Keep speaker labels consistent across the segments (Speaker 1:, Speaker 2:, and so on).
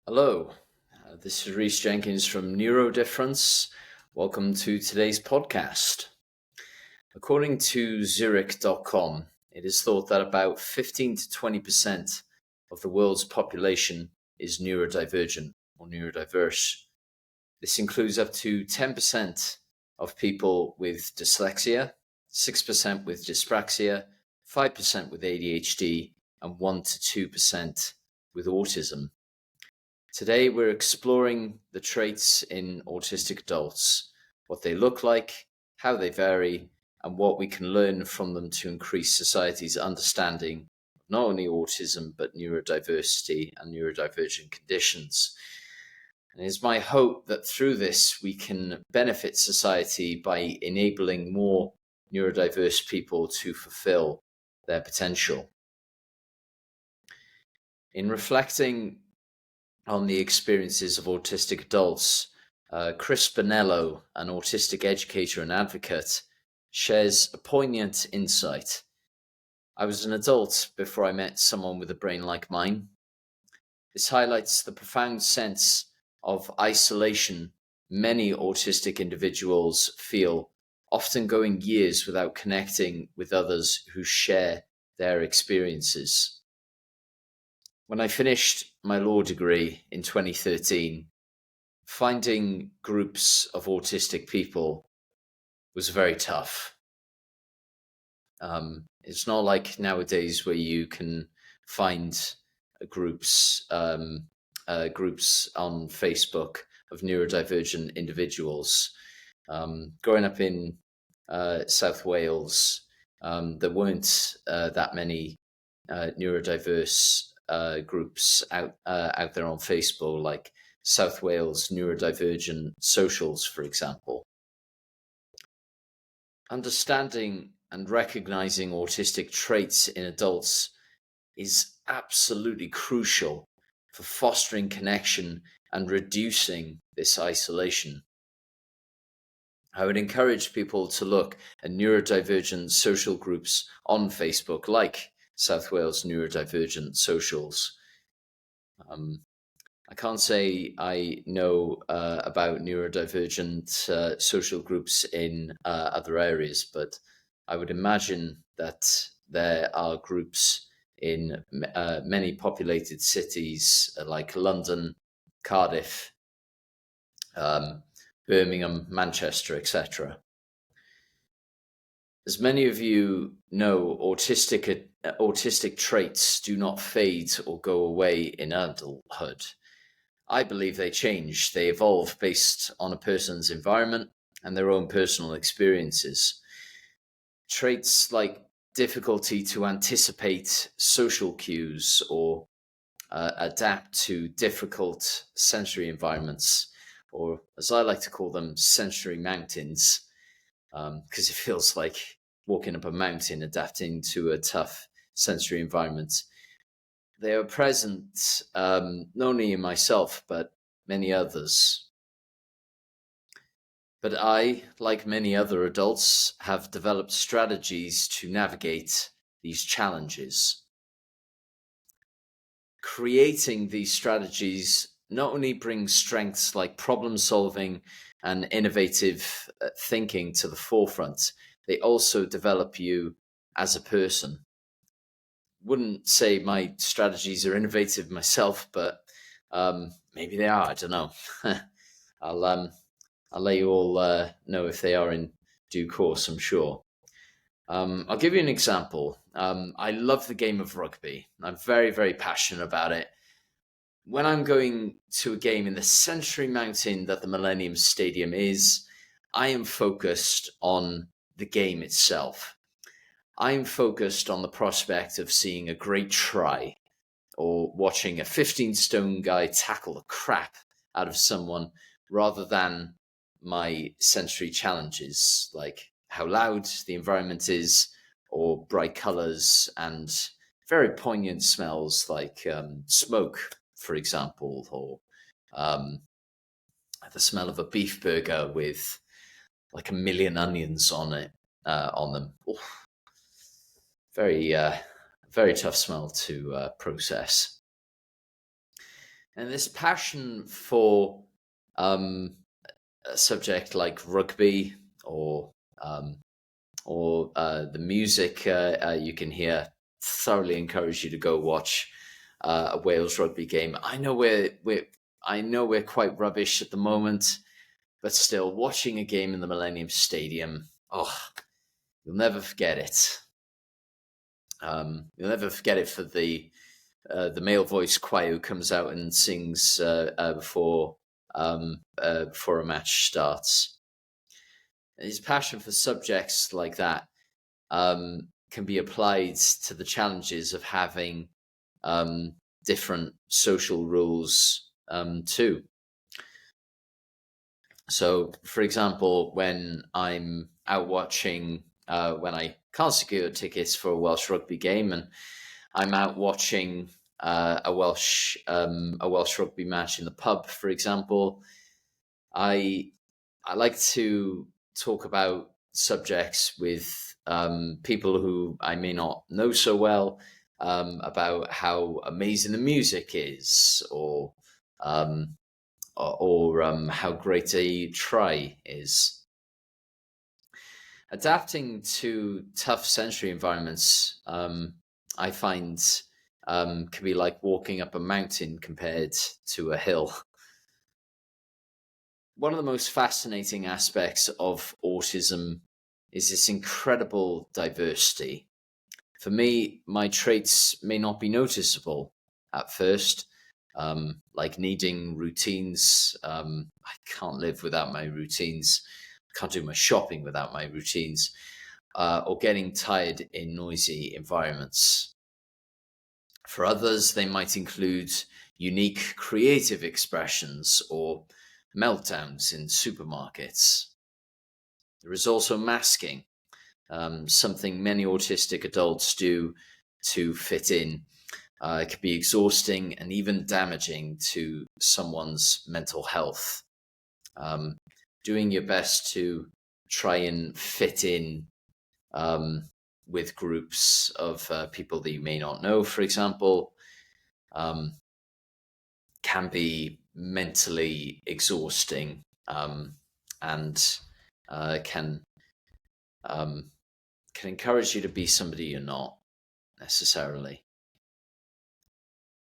Speaker 1: Hello, this is Rhys Jenkins from Neurodifference. Welcome to today's podcast. According to Zurich.com, it is thought that about 15 to 20% of the world's population is neurodivergent or neurodiverse. This includes up to 10% of people with dyslexia, 6% with dyspraxia, 5% with ADHD, and 1 to 2% with autism. Today, we're exploring the traits in autistic adults, what they look like, how they vary, and what we can learn from them to increase society's understanding of not only autism, but neurodiversity and neurodivergent conditions. And it's my hope that through this, we can benefit society by enabling more neurodiverse people to fulfill their potential. In reflecting on the experiences of autistic adults, Chris Bonello, an autistic educator and advocate, shares a poignant insight. I was an adult before I met someone with a brain like mine. This highlights the profound sense of isolation many autistic individuals feel, often going years without connecting with others who share their experiences. When I finished my law degree in 2013, finding groups of autistic people was very tough. It's not like nowadays where you can find groups on Facebook of neurodivergent individuals. Growing up in South Wales, there weren't that many neurodiverse groups out there on Facebook, like South Wales Neurodivergent Socials, for example. Understanding and recognizing autistic traits in adults is absolutely crucial for fostering connection and reducing this isolation. I would encourage people to look at neurodivergent social groups on Facebook, like South Wales Neurodivergent Socials. I can't say I know about neurodivergent social groups in other areas, but I would imagine that there are groups in many populated cities like London, Cardiff, Birmingham, Manchester, etc. As many of you know, autistic traits do not fade or go away in adulthood. I believe they change. They evolve based on a person's environment and their own personal experiences. Traits like difficulty to anticipate social cues or adapt to difficult sensory environments, or as I like to call them, sensory mountains, because it feels like walking up a mountain, adapting to a tough sensory environment. They are present not only in myself, but many others. But I, like many other adults, have developed strategies to navigate these challenges. Creating these strategies not only brings strengths like problem solving and innovative thinking to the forefront, they also develop you as a person. Wouldn't say my strategies are innovative myself, but maybe they are. I don't know. I'll let you all know if they are in due course, I'm sure. I'll give you an example. I love the game of rugby. I'm very, very passionate about it. When I'm going to a game in the Century Mountain that the Millennium Stadium is, I am focused on the game itself. I'm focused on the prospect of seeing a great try or watching a 15-stone guy tackle the crap out of someone, rather than my sensory challenges, like how loud the environment is, or bright colors and very poignant smells like smoke, for example, or the smell of a beef burger with like a million onions on them. Oof. Very tough smell to process. And this passion for a subject like rugby or the music you can hear thoroughly encourage you to go watch a Wales rugby game. I know we're quite rubbish at the moment, but still, watching a game in the Millennium Stadium, you'll never forget it. You'll never forget it for the male voice choir who comes out and sings before a match starts. And his passion for subjects like that can be applied to the challenges of having different social rules too. So, for example, when I'm out watching, when I can't secure tickets for a Welsh rugby game, and I'm out watching a Welsh rugby match in the pub, for example, I like to talk about subjects with people who I may not know so well, about how amazing the music is, or how great a try is. Adapting to tough sensory environments, I find, can be like walking up a mountain compared to a hill. One of the most fascinating aspects of autism is its incredible diversity. For me, my traits may not be noticeable at first, like needing routines. I can't live without my routines. I can't do my shopping without my routines, or getting tired in noisy environments. For others, they might include unique creative expressions or meltdowns in supermarkets. There is also masking, something many autistic adults do to fit in. It can be exhausting and even damaging to someone's mental health. Doing your best to try and fit in with groups of people that you may not know, for example, can be mentally exhausting, and can encourage you to be somebody you're not necessarily.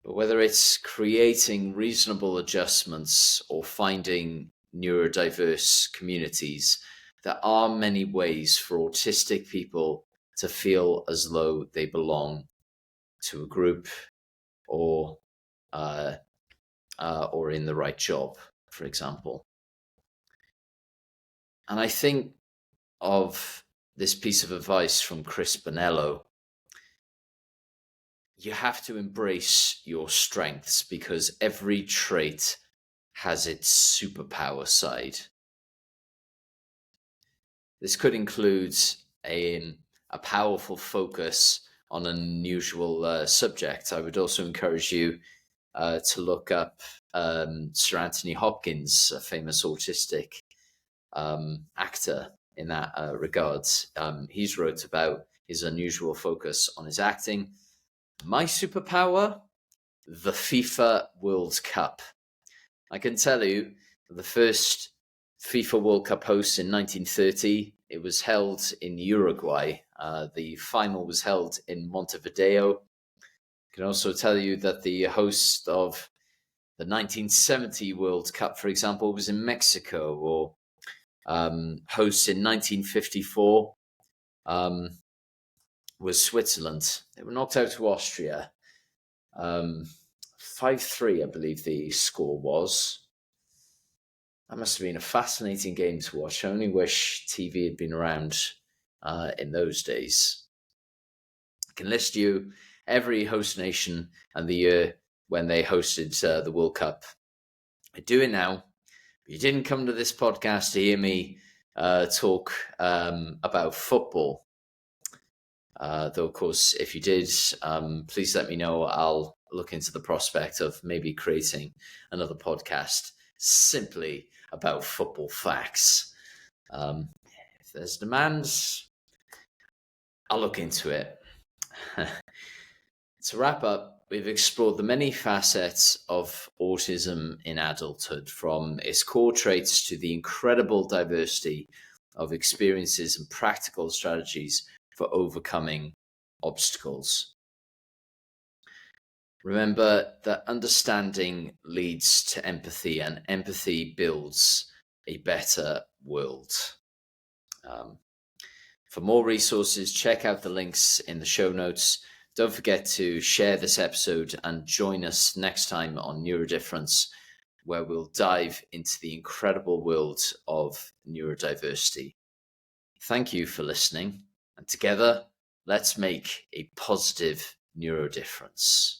Speaker 1: But whether it's creating reasonable adjustments or finding neurodiverse communities, there are many ways for autistic people to feel as though they belong to a group, or in the right job, for example. And I think of this piece of advice from Chris Bonello: you have to embrace your strengths because every trait has its superpower side. This could include a powerful focus on an unusual subject. I would also encourage you to look up Sir Anthony Hopkins, a famous autistic actor in that regard. He's wrote about his unusual focus on his acting. My superpower? The FIFA World Cup. I can tell you, the first FIFA World Cup host in 1930, it was held in Uruguay. The final was held in Montevideo. I can also tell you that the host of the 1970 World Cup, for example, was in Mexico, or host in 1954 was Switzerland. They were knocked out to Austria. 5-3, I believe the score was. That must have been a fascinating game to watch. I only wish TV had been around in those days. I can list you every host nation and the year when they hosted the World Cup. I do it now. But you didn't come to this podcast to hear me talk about football. Though, of course, if you did, please let me know. I'll look into the prospect of maybe creating another podcast simply about football facts. If there's demands, I'll look into it. To wrap up, we've explored the many facets of autism in adulthood, from its core traits to the incredible diversity of experiences and practical strategies for overcoming obstacles. Remember that understanding leads to empathy, and empathy builds a better world. For more resources, check out the links in the show notes. Don't forget to share this episode and join us next time on Neurodifference, where we'll dive into the incredible world of neurodiversity. Thank you for listening, and together, let's make a positive neurodifference.